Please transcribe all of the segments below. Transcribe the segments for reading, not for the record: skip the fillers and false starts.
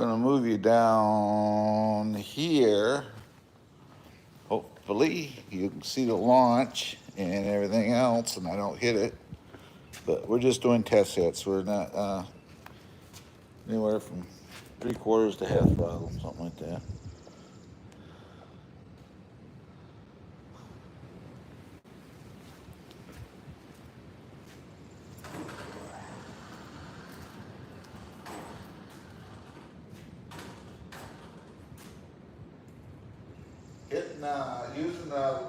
Gonna move you down here. Hopefully you can see the launch and everything else and I don't hit it. But we're just doing test hits. We're not anywhere from 3/4 to half throttle, something like that. Using the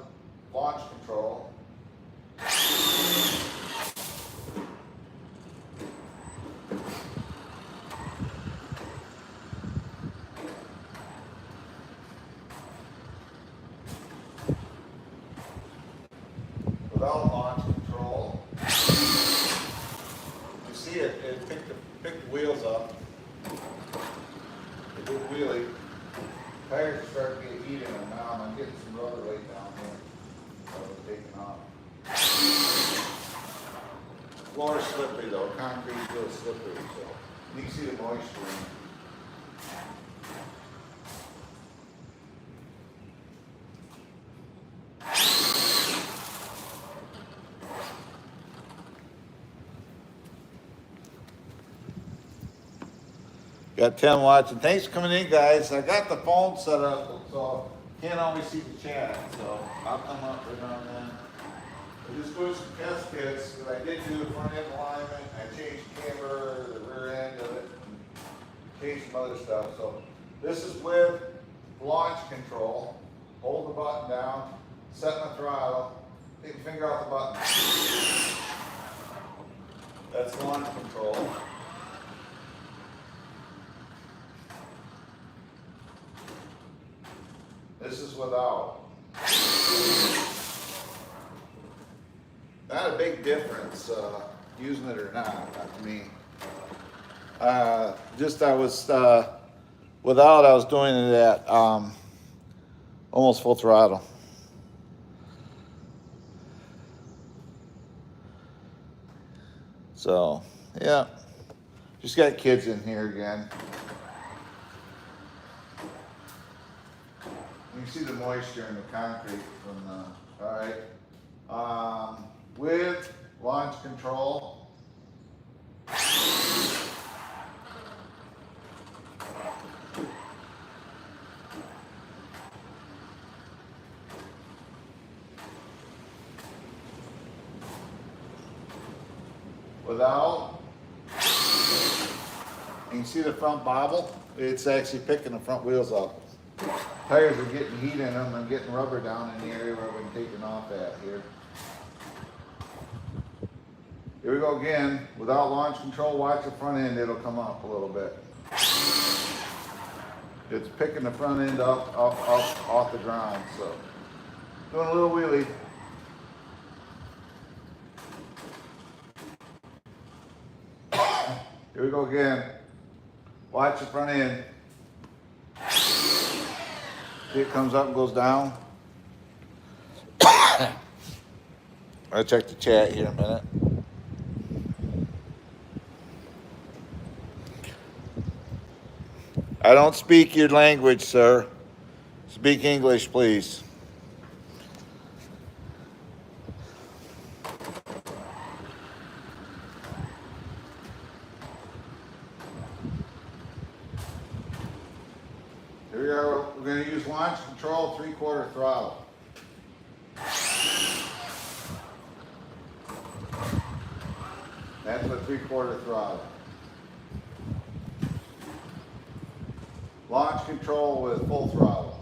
launch control. Without launch control, you see it picked the wheels up. It did a wheelie. Tires start to get heat in them now, and I'm getting some rubber weight down here. So it's taking off. Floor is slippery though, concrete's real slippery, so you can see the moisture in it. Got 10 watching. Thanks for coming in, guys. I got the phone set up, so can't always see the chat. So I'll come up right on then. We're just doing some test kits, because I did do the front end alignment. I changed the camber, the rear end of it, and changed some other stuff. So this is with launch control. Hold the button down, set the throttle, take your finger off the button. That's launch control. This is without. Not a big difference, using it or not to me. Just I was, without I was doing it at almost full throttle. So, yeah. Just got kids in here again. You can see the moisture in the concrete from the, all right. With launch control. Without. You can see the front bobble. It's actually picking the front wheels up. Tires are getting heat in them. I'm getting rubber down in the area where we're taking off at here. Here we go again. Without launch control, watch the front end. It'll come up a little bit. It's picking the front end up off the ground. So doing a little wheelie. Here we go again. Watch the front end. See, it comes up and goes down. I'll check the chat here in a minute. I don't speak your language, sir. Speak English, please. Here we are. We're going to use launch control, 3/4 throttle. That's a 3/4 throttle. Launch control with full throttle.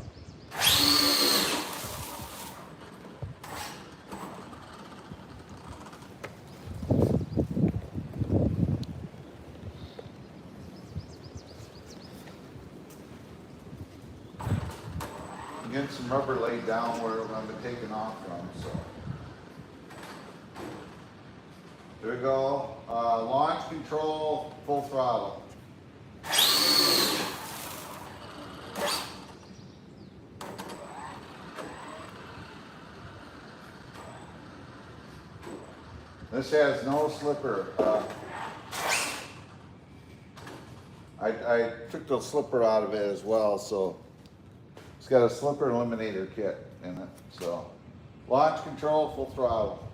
I'm getting some rubber laid down where I'm going to be taking off from. So there we go. Launch control, full throttle. This has no slipper. I took the slipper out of it as well, so it's got a slipper eliminator kit in it. So launch control, full throttle.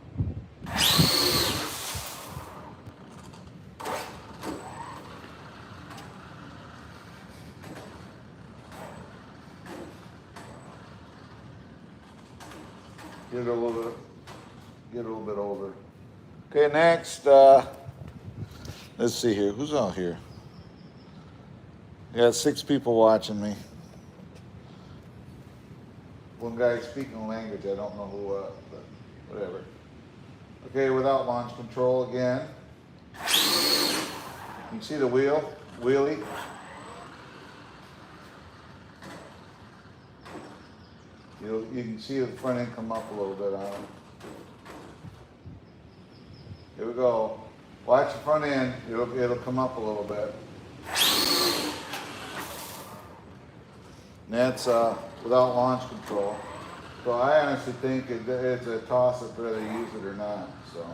Get it a little bit over. Okay, next, let's see here. Who's out here? Yeah, 6 people watching me. One guy speaking a language, I don't know who, but whatever. Okay, without launch control again. You can see the wheelie. You can see the front end come up a little bit on it. Here we go. Watch the front end, it'll come up a little bit. And that's without launch control. So I honestly think it's a toss-up whether you use it or not. So.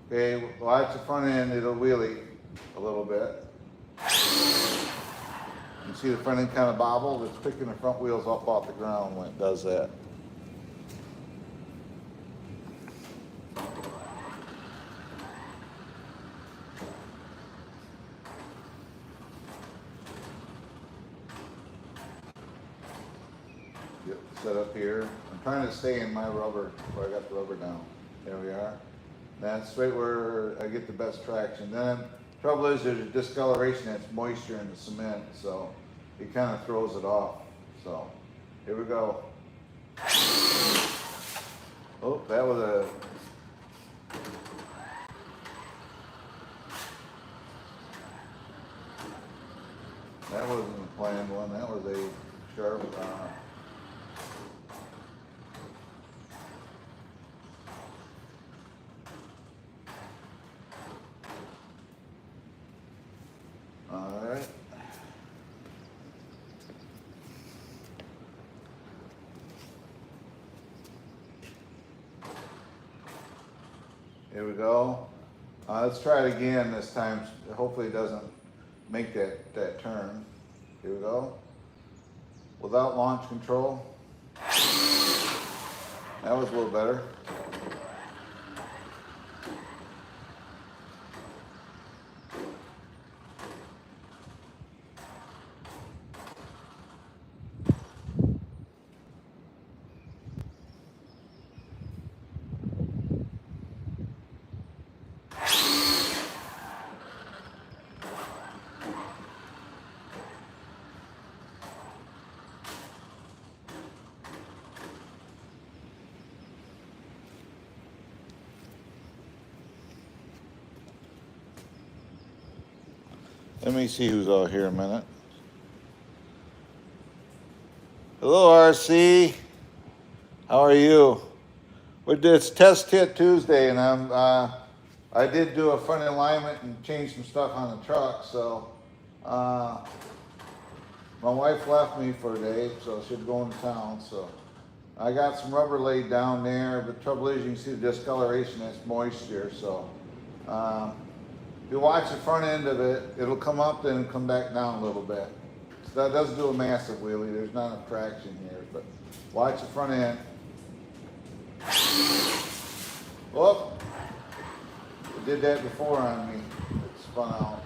Okay, watch the front end, it'll wheelie a little bit. You see the front end kind of bobble? It's picking the front wheels up off the ground when it does that. Yep, set up here. I'm trying to stay in my rubber where I got the rubber down. There we are. That's right where I get the best traction. Then trouble is there's a discoloration, that's moisture in the cement, so it kind of throws it off. So here we go. Oh, that was a that wasn't a planned one. That was a sharp. All right. Here we go. Let's try it again this time. Hopefully it doesn't make that turn. Here we go. Without launch control. That was a little better. Let me see who's out here a minute. Hello, RC. How are you? It's Test Kit Tuesday, and I did do a front alignment and change some stuff on the truck. So my wife left me for a day, so she's going to town. So I got some rubber laid down there. The trouble is, you can see the discoloration. That's moisture. So. If you watch the front end of it, it'll come up then and come back down a little bit. So that doesn't do a massive wheelie. There's not enough traction here, but watch the front end. Whoop! It did that before on me. It spun out.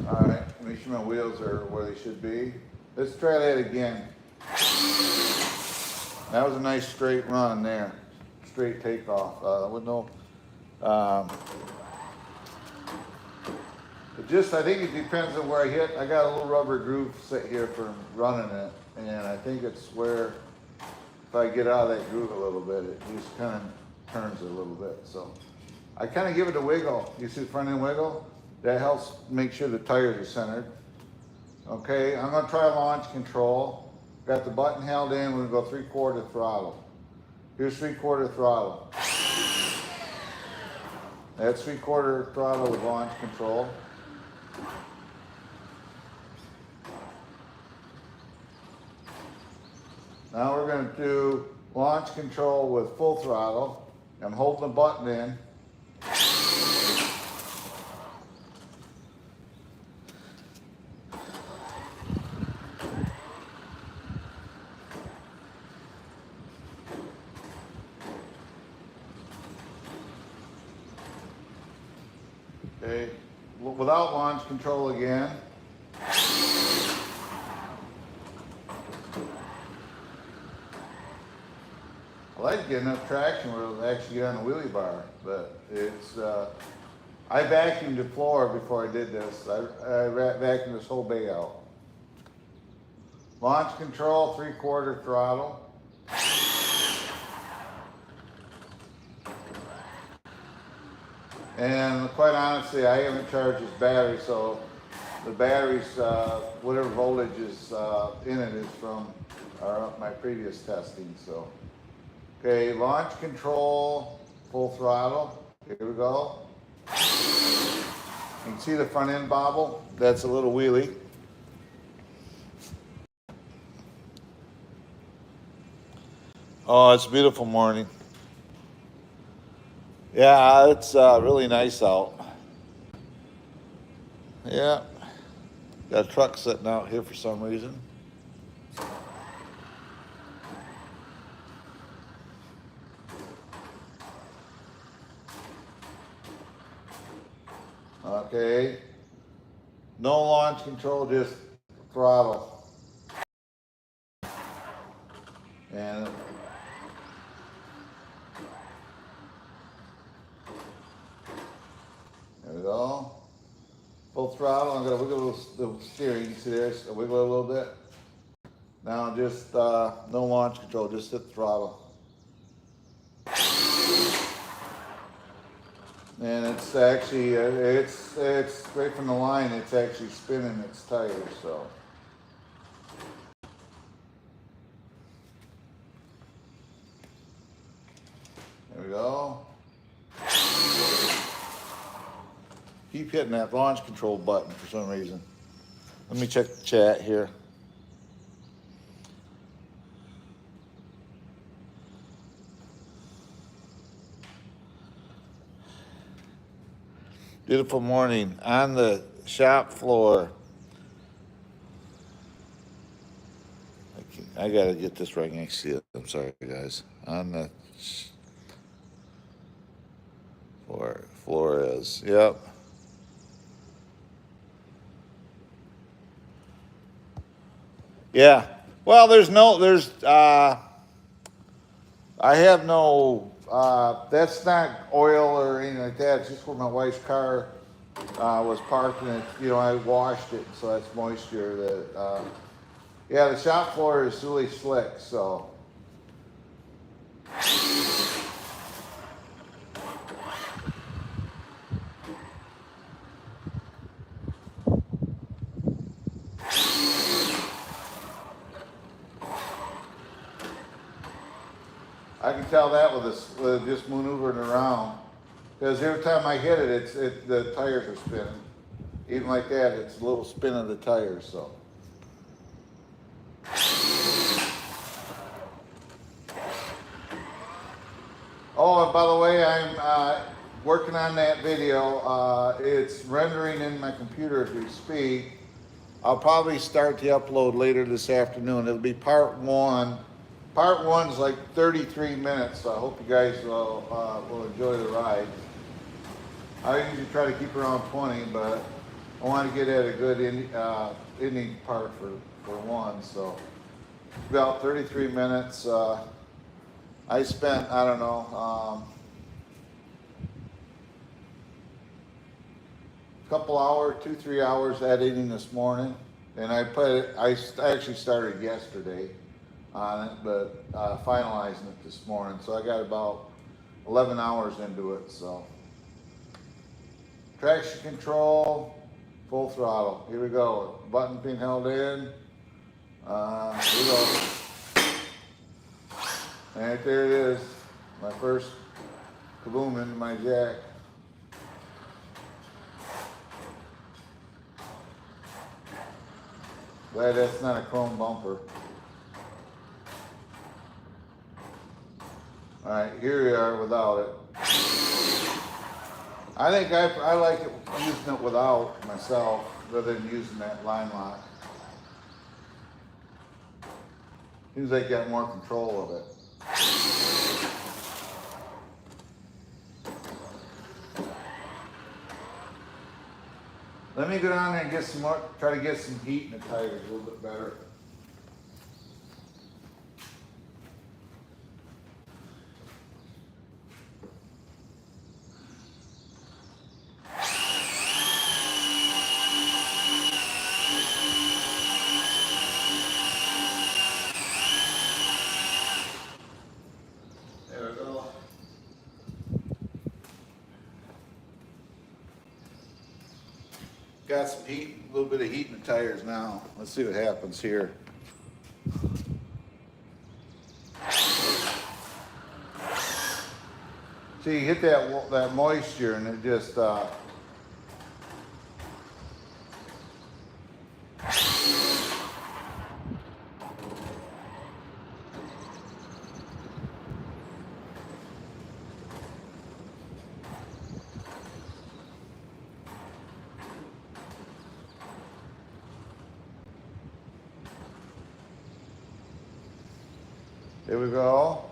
All right, make sure my wheels are where they should be. Let's try that again. That was a nice straight run there. Straight takeoff. With no, I think it depends on where I hit. I got a little rubber groove set here for running it. And I think it's where, if I get out of that groove a little bit, it just kind of turns it a little bit. So I kind of give it a wiggle. You see the front end wiggle? That helps make sure the tires are centered. Okay, I'm gonna try launch control. Got the button held in, we're gonna go 3/4 throttle. Here's 3/4 throttle. That's 3/4 throttle with launch control. Now we're going to do launch control with full throttle. I'm holding the button in. Okay, without launch control again. I like to get enough traction where it'll actually get on the wheelie bar, but it's, I vacuumed the floor before I did this. I vacuumed this whole bay out. Launch control, 3/4 throttle. And quite honestly, I haven't charged this battery, so the battery's, whatever voltage is in it is from my previous testing, so. Okay, launch control, full throttle. Here we go. You can see the front end bobble. That's a little wheelie. Oh, it's a beautiful morning. Yeah, it's really nice out. Yeah, got a truck sitting out here for some reason. Okay, no launch control, just throttle. And there we go. Full throttle. I'm gonna wiggle the steering. You see there? I wiggle it a little bit. Now just no launch control, just hit the throttle. And it's actually it's straight from the line. It's actually spinning its tires. So. There we go. Keep hitting that launch control button for some reason. Let me check the chat here. Beautiful morning on the shop floor. I gotta get this right next to you. I'm sorry, guys. On the floor is, yep. Yeah. Well, I have no, that's not oil or anything like that. It's just where my wife's car was parked, and I washed it, so that's moisture that, yeah, the shop floor is really slick, so. I can tell that with just maneuvering around, because every time I hit it, the tires are spinning. Even like that, it's a little spin of the tires. So. Oh, and by the way, I'm working on that video. It's rendering in my computer as we speak. I'll probably start the upload later this afternoon. It'll be part one. Part one's like 33 minutes, so I hope you guys will enjoy the ride. I usually try to keep around 20, but I want to get at a good ending part for one, so about 33 minutes. I spent, I don't know, a couple hours, 2-3 hours editing this morning, and I actually started yesterday on it, but finalizing it this morning. So I got about 11 hours into it. So traction control, full throttle. Here we go. Button being held in. Here we go. And there it is. My first kaboom into my jack. Glad that's not a chrome bumper. All right, here we are without it. I think I like it using it without myself rather than using that line lock. Seems like you got more control of it. Let me go down there and get some more, try to get some heat in the tires a little bit better. There we go. Got some heat, a little bit of heat in the tires now. Let's see what happens here. See, you hit that moisture and it just there we go.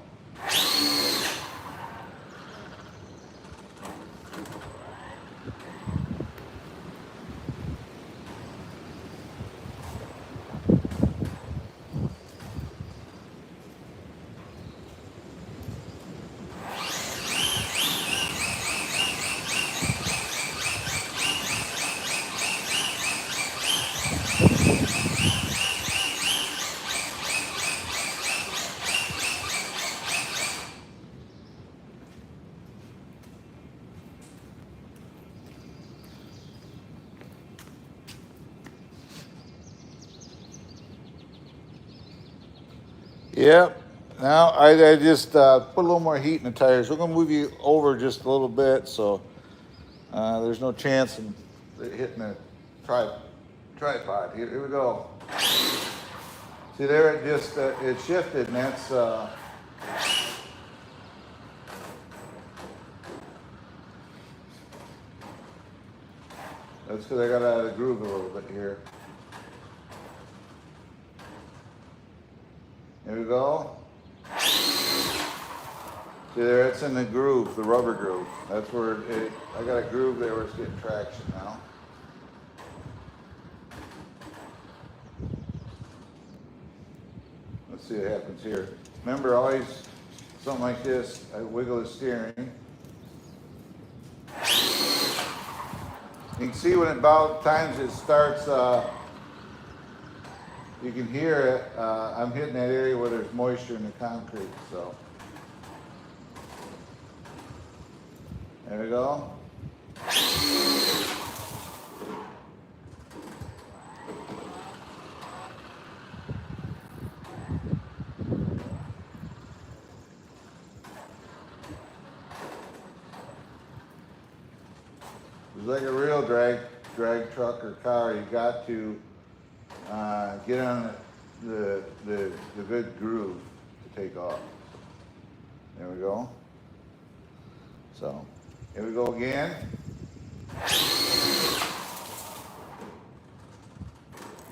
Yep. Now I just put a little more heat in the tires. We're gonna move you over just a little bit, so there's no chance of it hitting the tripod. Here we go. See there, it just it shifted, and that's because I got out of the groove a little bit here. There we go. See there, it's in the groove, the rubber groove. That's where I got a groove there where it's getting traction now. Let's see what happens here. Remember, always something like this, I wiggle the steering. You can see when about times it starts, you can hear it. I'm hitting that area where there's moisture in the concrete, so. There we go. It's like a real drag truck or car. You got to get on the good groove to take off. There we go. So here we go again.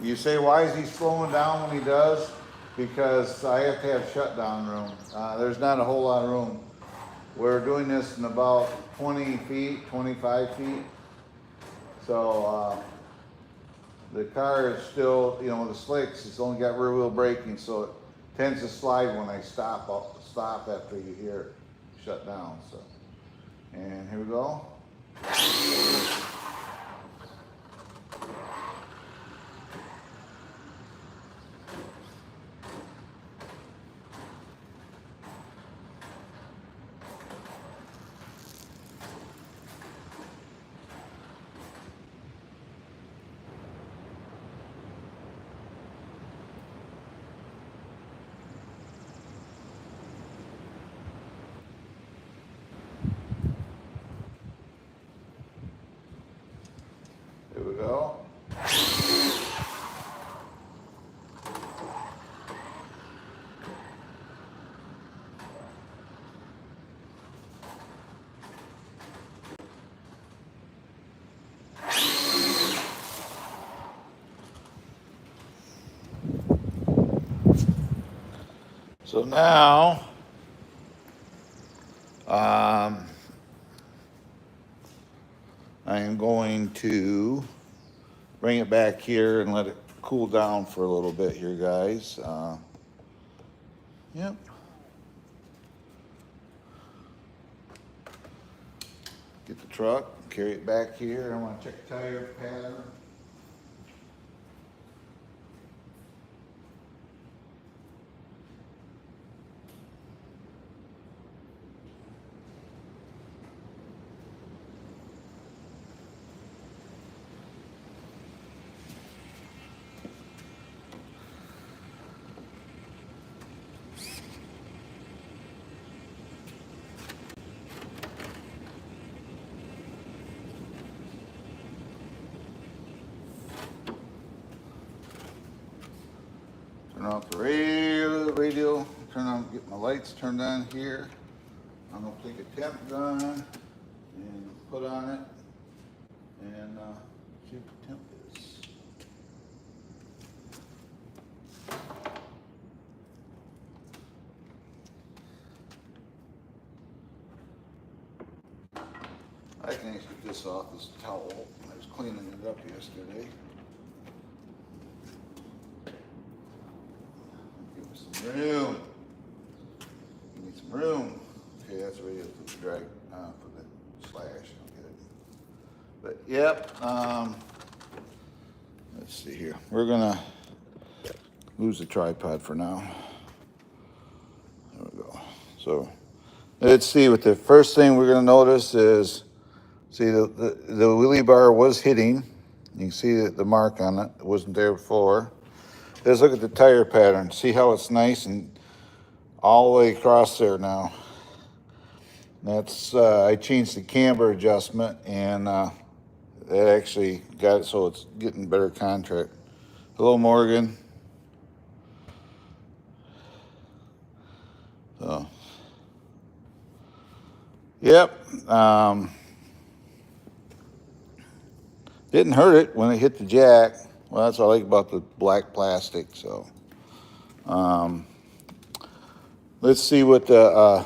You say, why is he slowing down when he does? Because I have to have shutdown room. There's not a whole lot of room. We're doing this in about 20 feet, 25 feet. So the car is still, you know, the slicks, it's only got rear wheel braking, so it tends to slide when I stop after you hear shut down. So, and here we go. So now, I am going to bring it back here and let it cool down for a little bit here, guys. Yep. Get the truck, carry it back here. I want to check tire pattern. Turn off the radio, turn on, get my lights turned on here. I'm gonna take a temp gun and put on it and see what the temp is. I can actually get this off this towel. I was cleaning it up yesterday. Give me some room. Give me some room. Okay, that's ready to drag for the slash. I'll get it. But yep. Let's see here. We're gonna lose the tripod for now. There we go. So let's see what the first thing we're gonna notice is. See, the wheelie bar was hitting. You can see that the mark on it. It wasn't there before. Let's look at the tire pattern. See how it's nice and all the way across there now. That's I changed the camber adjustment, and that actually got it so it's getting better contract. Hello, Morgan. So, yep. Didn't hurt it when it hit the jack. Well, that's what I like about the black plastic. So, let's see what the,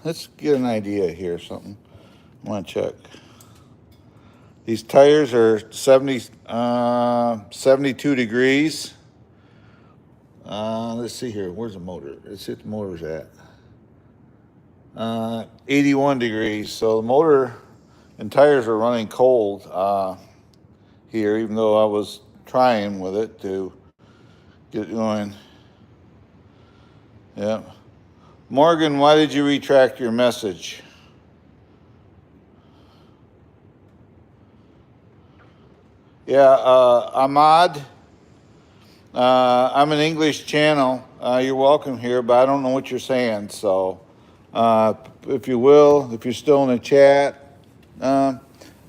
let's get an idea here, something. I want to check. These tires are 72 degrees. Let's see here. Where's the motor? Let's see what the motor's at. 81 degrees. So the motor and tires are running cold. Here, even though I was trying with it to get it going. Yeah. Morgan, why did you retract your message? Yeah, Ahmad, I'm an English channel. You're welcome here, but I don't know what you're saying. So if you will, if you're still in the chat,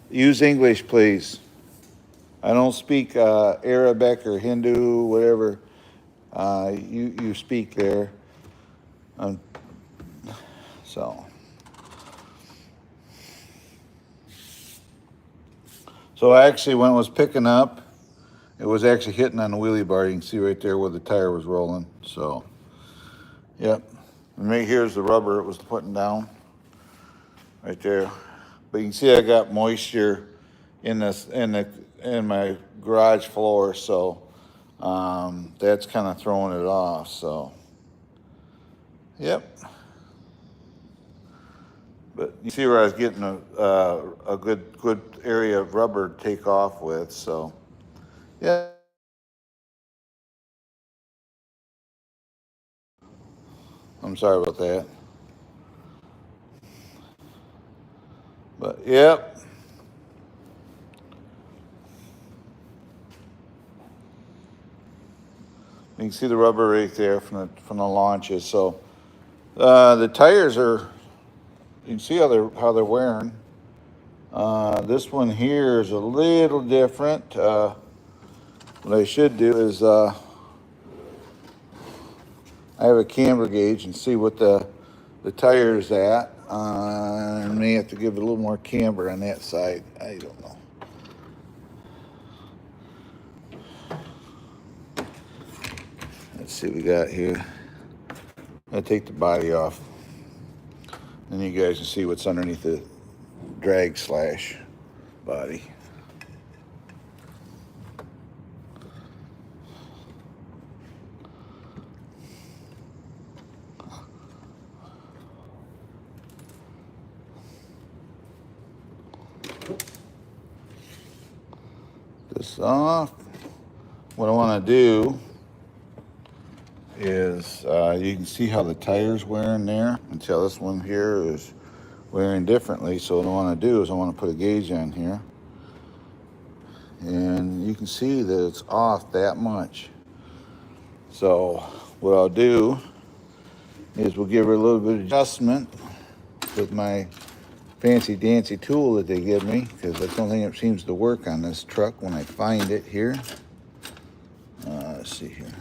use English, please. I don't speak Arabic or Hindu, whatever you speak there. So actually, when it was picking up, it was actually hitting on the wheelie bar. You can see right there where the tire was rolling. So, yep. And right here's the rubber it was putting down, right there. But you can see I got moisture in my garage floor, so that's kind of throwing it off. So, yep. But you see where I was getting a good area of rubber to take off with. So, yeah. I'm sorry about that. But yep. You can see the rubber right there from the launches. So the tires are, you can see how they're wearing. This one here is a little different. What I should do is I have a camber gauge and see what the tire is at. I may have to give it a little more camber on that side. I don't know. Let's see what we got here. I take the body off, and you guys can see what's underneath the drag slash body. This off. What I want to do is you can see how the tire's wearing there. Until this one here is wearing differently. So what I want to do is I want to put a gauge on here. And you can see that it's off that much. So what I'll do is we'll give her a little bit of adjustment with my fancy dancy tool that they give me, because that's the only thing that seems to work on this truck when I find it here. Let's see here.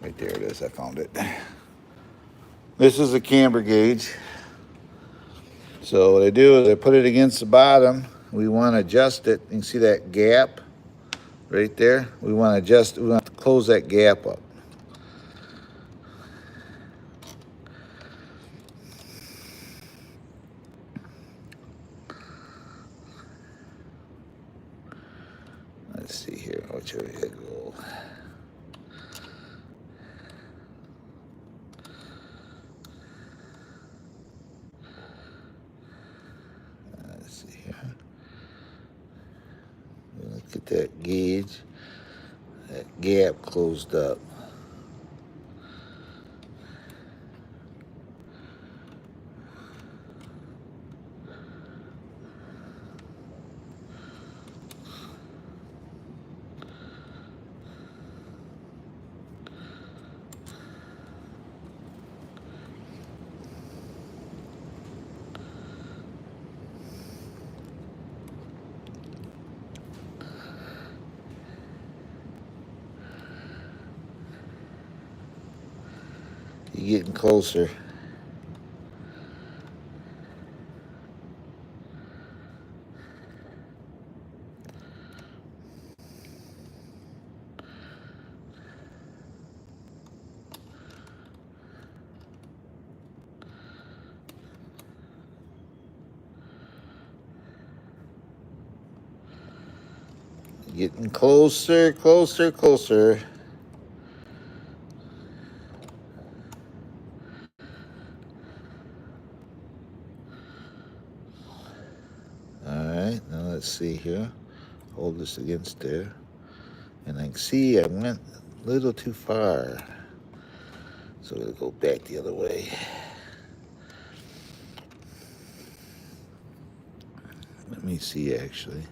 Right there it is, I found it. This is a camber gauge. So what I do is I put it against the bottom. We want to adjust it. You can see that gap right there. We want to adjust, we want to close that gap up. Let's see here, which way I go. Let's see here. Look at that gauge. That gap closed up. You're getting closer. Getting closer, closer, closer. Alright, now let's see here. Hold this against there. And I can see I went a little too far. So we'll go back the other way. Let me see actually.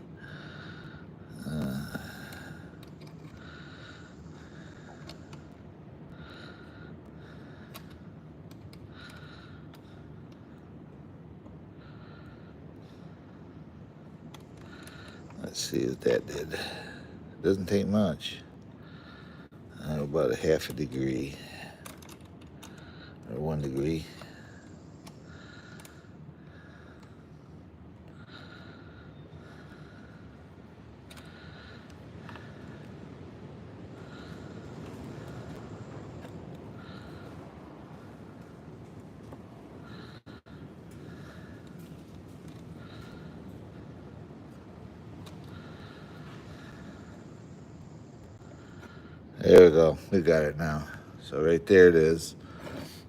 Let's see what that did. Doesn't take much. About a half a degree or 1 degree. There we go. We got it now. So right there it is.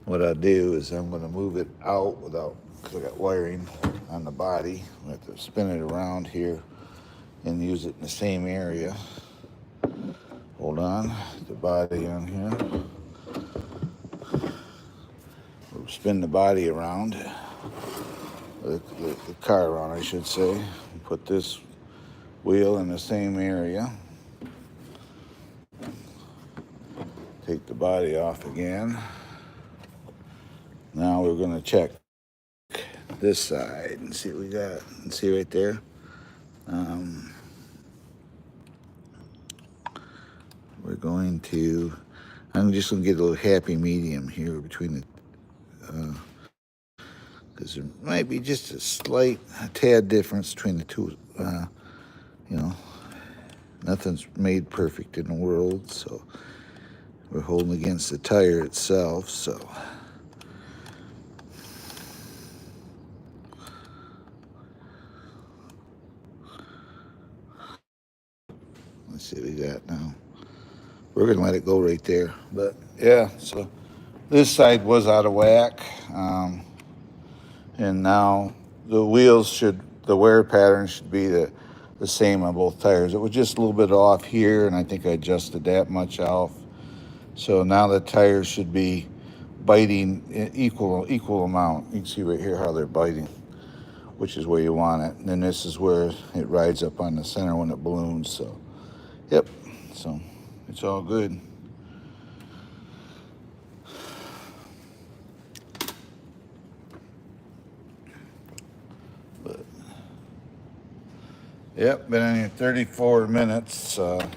What I'll do is I'm going to move it out without, because I got wiring on the body. I have to spin it around here and use it in the same area. Hold on. The body on here. We'll spin the body around. The car around, I should say. Put this wheel in the same area. Take the body off again. Now we're going to check this side and see what we got. And see right there. We're going to, I'm just going to get a little happy medium here between the, because there might be just a tad difference between the two. You know, nothing's made perfect in the world, so we're holding against the tire itself, so. Let's see what we got now. We're gonna let it go right there, but yeah, so this side was out of whack, and now the wheels the wear pattern should be the same on both tires. It was just a little bit off here, and I think I adjusted that much off. So now the tires should be biting equal amount. You can see right here how they're biting, which is where you want it. And then this is where it rides up on the center when it balloons. So, yep. So it's all good. But yep, been in here 34 minutes. I'm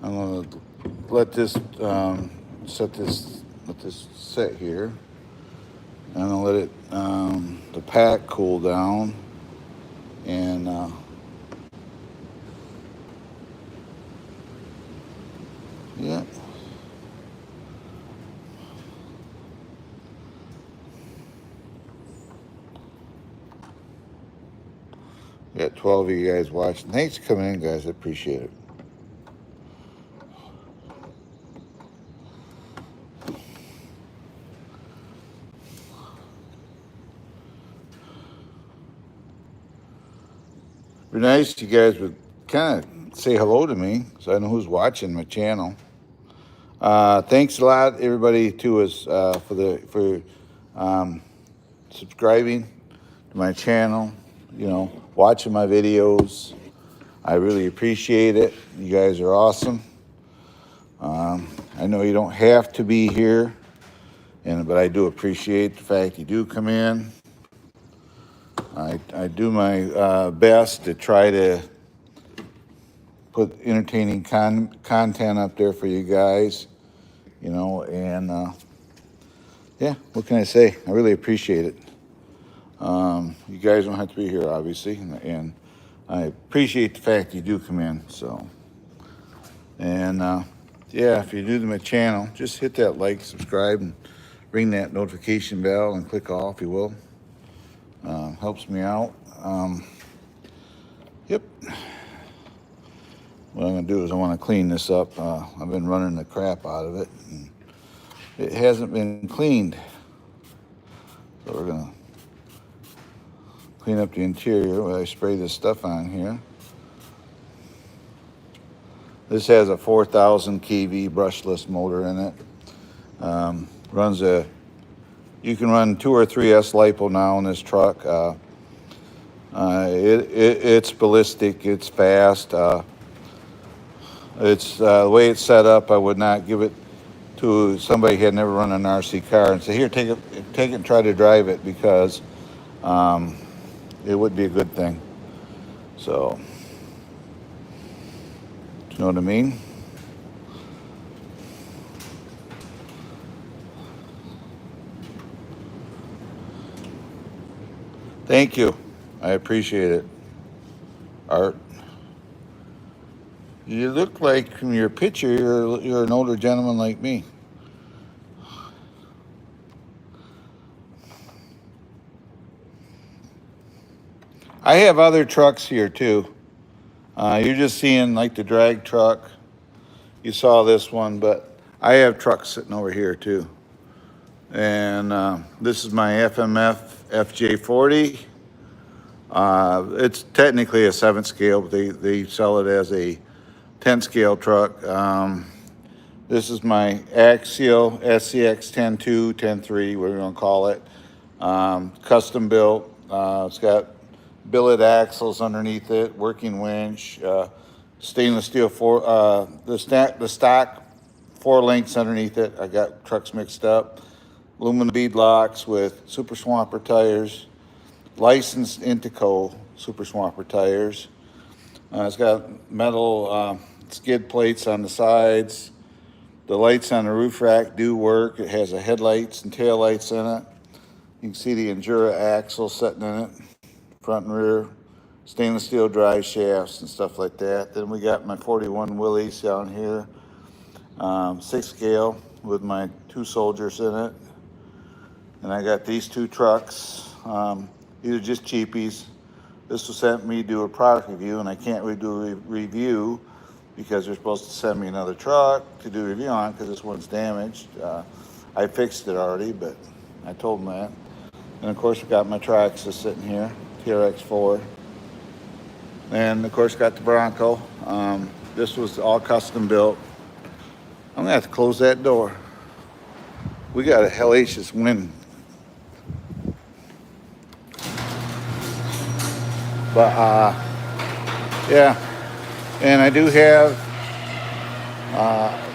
gonna let this let this sit here. I'm gonna let it the pack cool down, and yeah. We got 12 of you guys watching. Thanks for coming in, guys. I appreciate it. It'd be nice if you guys would kind of say hello to me so I know who's watching my channel. Thanks a lot, everybody, to us for subscribing to my channel. You know, watching my videos. I really appreciate it. You guys are awesome. I know you don't have to be here, but I do appreciate the fact you do come in. I do my best to try to put entertaining content up there for you guys, you know, and yeah, what can I say? I really appreciate it. You guys don't have to be here, obviously, and I appreciate the fact you do come in. So, and yeah, if you're new to my channel, just hit that like, subscribe, and ring that notification bell and click all if you will. Helps me out. Yep. What I'm gonna do is I want to clean this up. I've been running the crap out of it, and it hasn't been cleaned. So we're gonna clean up the interior while I spray this stuff on here. This has a 4,000 kV brushless motor in it. Runs you can run 2 or 3 S LiPo now in this truck. It's ballistic, it's fast. It's the way it's set up, I would not give it to somebody who had never run an RC car and say, here, take it and try to drive it, because it would be a good thing. So, you know what I mean? Thank you. I appreciate it. Art. You look like, from your picture, you're an older gentleman like me. I have other trucks here too. You're just seeing like the drag truck. You saw this one, but I have trucks sitting over here too. And this is my FMF FJ40. It's technically a 7th scale, but they sell it as a 10 scale truck. This is my Axial SCX 10.2, 10.3, whatever you want to call it. Custom built. It's got billet axles underneath it, working winch, stainless steel the stock 4 links underneath it. I got trucks mixed up. Aluminum bead locks with Super Swamper tires, licensed Intico Super Swamper tires. It's got metal skid plates on the sides. The lights on the roof rack do work. It has a headlights and tail lights in it. You can see the Endura axle sitting in it, front and rear, stainless steel drive shafts and stuff like that. Then we got my 41 Willys down here. 6 scale with my 2 soldiers in it. And I got these 2 trucks. These are just cheapies. This was sent me to do a product review, and I can't really do a review because they're supposed to send me another truck to do a review on because this one's damaged. I fixed it already, but I told them that. And of course, I got my Traxxas sitting here, TRX4. And of course, got the Bronco. This was all custom built. I'm gonna have to close that door. We got a hellacious wind. But yeah, and I do have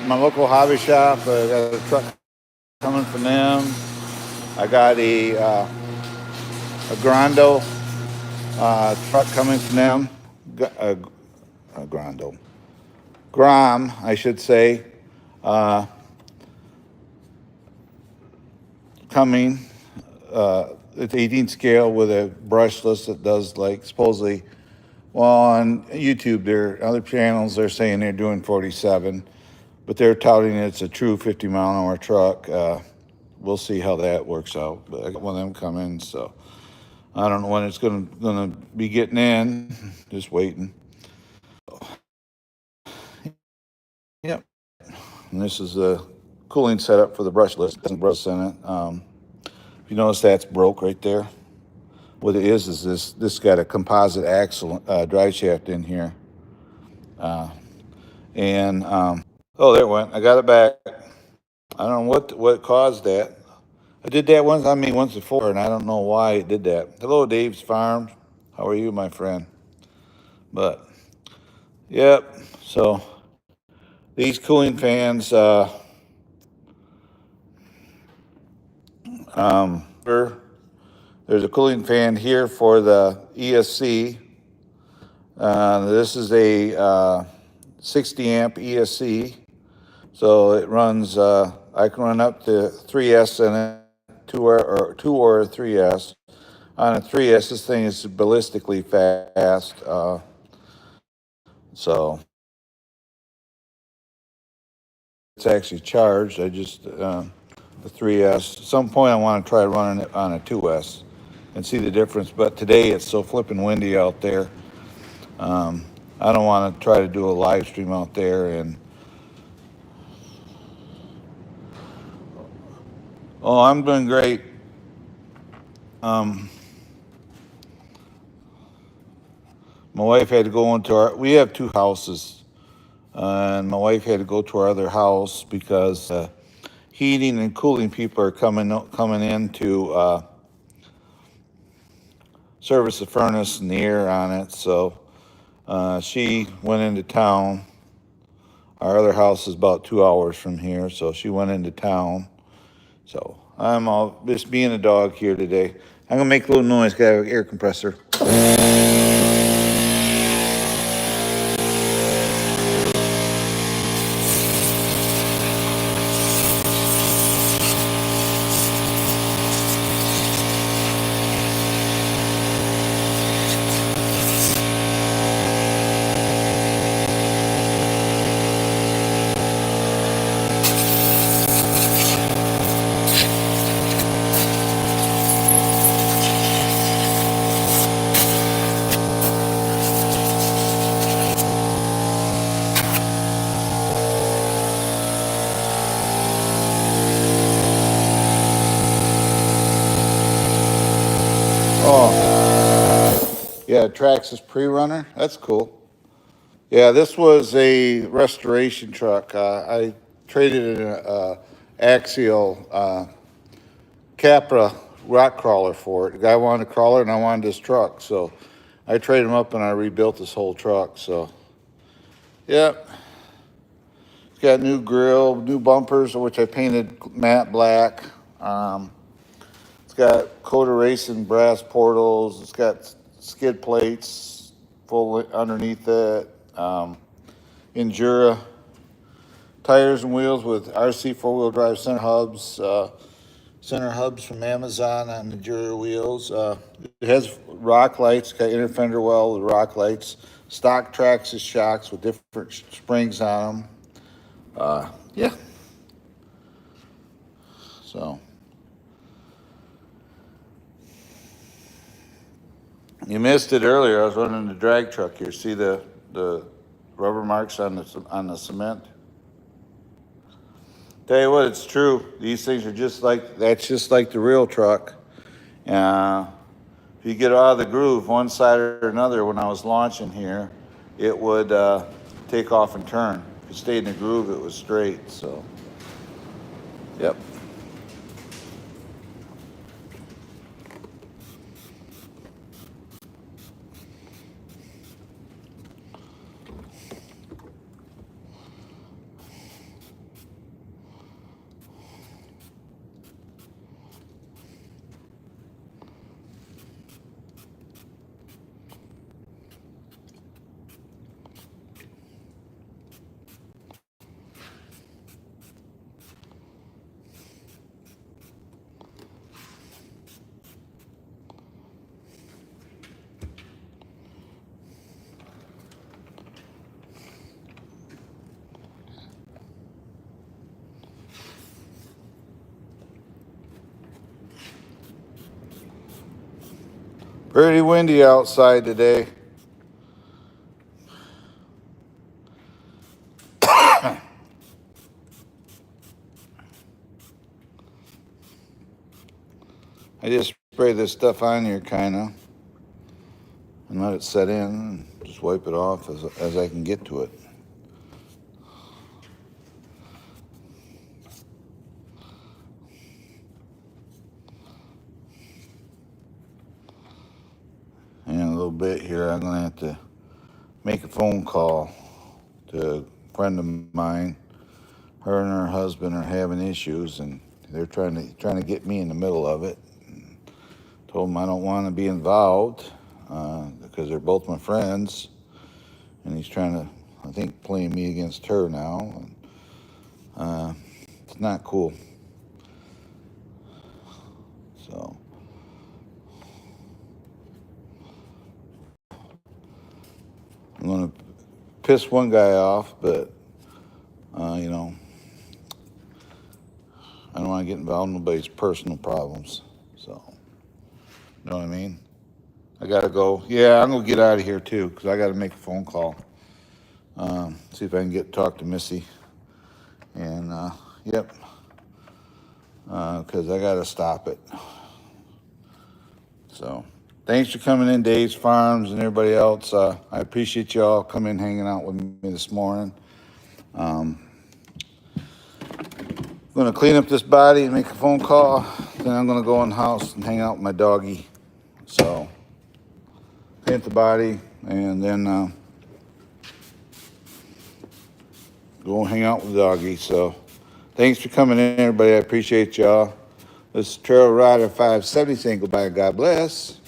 my local hobby shop. I got a truck coming from them. I got a Grando truck coming from them. A Grando. Grom, I should say. Coming. It's 18 scale with a brushless that does like supposedly, well, on YouTube, there other channels they're saying they're doing 47, but they're touting it's a true 50-mile-an-hour truck. We'll see how that works out. But I got one of them coming, so I don't know when it's gonna be getting in. Just waiting. Yep. And this is the cooling setup for the brushless. It doesn't brush in it. You notice that's broke right there. What it is this got a composite axle drive shaft in here. Oh, there it went. I got it back. I don't know what caused that. I did that once before, and I don't know why it did that. Hello, Dave's Farm. How are you, my friend? But, yep. So, these cooling fans, there's a cooling fan here for the ESC. This is a 60 amp ESC. So it runs, I can run up to 3S in it, 2 or 3S. On a 3S, this thing is ballistically fast. So it's actually charged. I just, the 3S. At some point I want to try running it on a 2S and see the difference. But today it's so flipping windy out there. I don't want to try to do a live stream out there. And oh, I'm doing great. My wife had to go into we have 2 houses, and my wife had to go to our other house because heating and cooling people are coming in to service the furnace and the air on it. So she went into town. Our other house is about 2 hours from here, so she went into town. So I'm just being a dog here today. I'm gonna make a little noise. Got an air compressor. Oh, yeah, Traxxas pre-runner. That's cool. Yeah, this was a restoration truck. I traded in an Axial Capra rock crawler for it. The guy wanted a crawler, and I wanted this truck. So I traded him up, and I rebuilt this whole truck. So, yep. It's got new grill, new bumpers, which I painted matte black. It's got Coda Racing brass portals. It's got skid plates full underneath it. Endura tires and wheels with RC 4-wheel drive center hubs. Center hubs from Amazon on the Endura wheels. It has rock lights. Got inner fender well with rock lights. Stock Traxxas shocks with different springs on them. Yeah. So you missed it earlier. I was running the drag truck here. See the rubber marks on the cement? Tell you what, it's true. These things are that's just like the real truck. If you get out of the groove one side or another, when I was launching here, it would take off and turn. If you stayed in the groove, it was straight. So, yep. Pretty windy outside today. I just spray this stuff on here, kind of, and let it set in, and just wipe it off as I can get to it. In a little bit here, I'm going to have to make a phone call to a friend of mine. Her and her husband are having issues, and they're trying to get me in the middle of it. Told them I don't want to be involved because they're both my friends, and he's trying to, I think, play me against her now. And, it's not cool. So I'm going to piss one guy off, but you know, I don't want to get involved in nobody's personal problems. So, you know what I mean? I got to go. Yeah, I'm going to get out of here too because I got to make a phone call. See if I can talk to Missy. And, yep, because I got to stop it. So, thanks for coming in, Dave's Farms and everybody else. I appreciate y'all coming hanging out with me this morning. I'm going to clean up this body and make a phone call. Then I'm going to go in the house and hang out with my doggy. So, paint the body and then go hang out with the doggy. So, thanks for coming in, everybody. I appreciate y'all. This is Trail Rider 570 saying goodbye, God bless.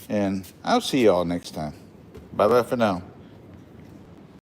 And I'll see y'all next time. Bye-bye for now.